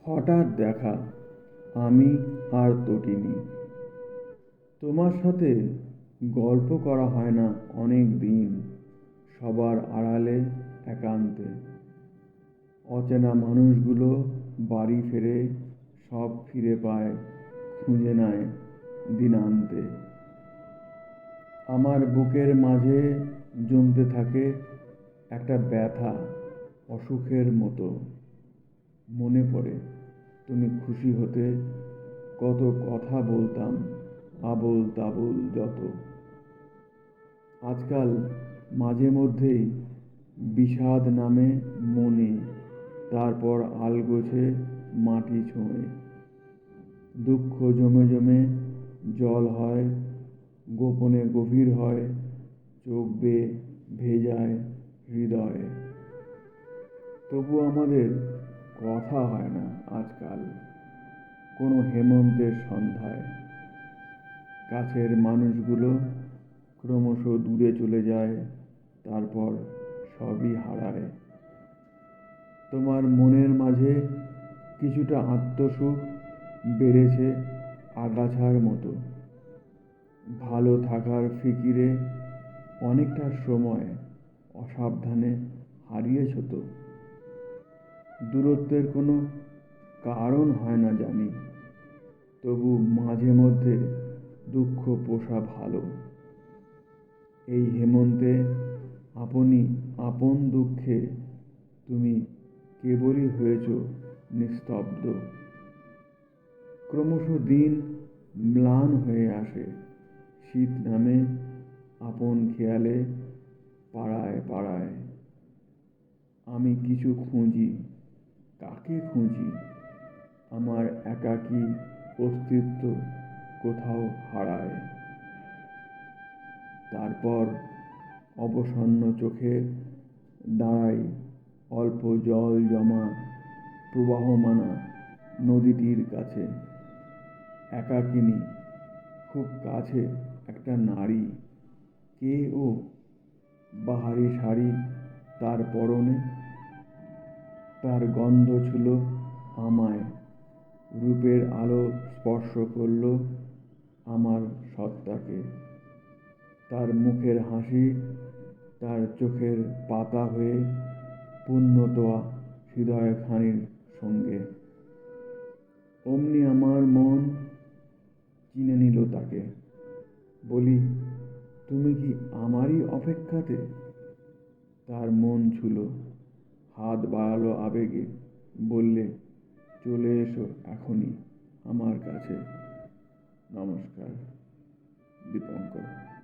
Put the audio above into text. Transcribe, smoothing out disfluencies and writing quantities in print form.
হঠাৎ দেখা, আমি আর তটিনী। তোমার সাথে গল্প করা হয় না অনেক দিন। সবার আড়ালে, একান্তে। অচেনা মানুষগুলো বাড়ি ফেরে, সব ফিরে পায়, খুঁজে নেয় দিনান্তে। আমার বুকের মাঝে জমতে থাকে একটা ব্যথা, অসুখের মতো। মনে পড়ে তুমি খুশি হতে, কত কথা বলতাম, আবোল তাবোল যত। আজকাল মাঝে মধ্যেই বিষাদ নামে মনে, তারপর আলগোছে মাটি ছোঁয়ে। দুঃখ জমে জমে জল হয়, গোপনে গভীর হয়, চোখ বেয়ে ভেজায় হৃদয়ে। তবু আমাদের কথা হয় না আজকাল, কোনো হেমন্তের সন্ধ্যায়। কাছের মানুষগুলো ক্রমশ দূরে চলে যায়, তারপর সবই হারায়। তোমার মনের মাঝে কিছুটা আত্মসুখ বেড়েছে আগাছার মতো। ভালো থাকার ফিকিরে অনেকটা সময় অসাবধানে হারিয়েছ তো। দূরত্বের কোনো কারণ হয় না জানি, তবু মাঝে মধ্যে দুঃখ পোষা ভালো। এই হেমন্তে আপনি আপন দুঃখে তুমি কেবলই হয়েছ নিস্তব্ধ। ক্রমশ দিন ম্লান হয়ে আসে, শীত নামে আপন খেয়ালে পাড়ায় পাড়ায়। আমি কিছু খুঁজি, কাকে খুঁজি? আমার একাকী অস্তিত্ব কোথাও হারায়। তারপর অবসন্ন চোখে দাঁড়াই অল্প জল জমা প্রবাহমানা নদীটির কাছে। একাকিনী, খুব কাছে একটা নারী। কে ও? বাহারি শাড়ি তার পরনে, তার গন্ধ ছিল আমায়। রূপের আলো স্পর্শ করল আমার সত্তাকে। তার মুখের হাসি, তার চোখের পাতা হয়ে পূর্ণতোয়া হৃদয়খানির সঙ্গে। অমনি আমার মন চিনে নিল তাকে। বলি, তুমি কি আমারই অপেক্ষাতে? তার মন ছুঁল, হাত বাড়ালো আবেগে, বললে, চলে এসো এখনই আমার কাছে। নমস্কার, দীপঙ্কর।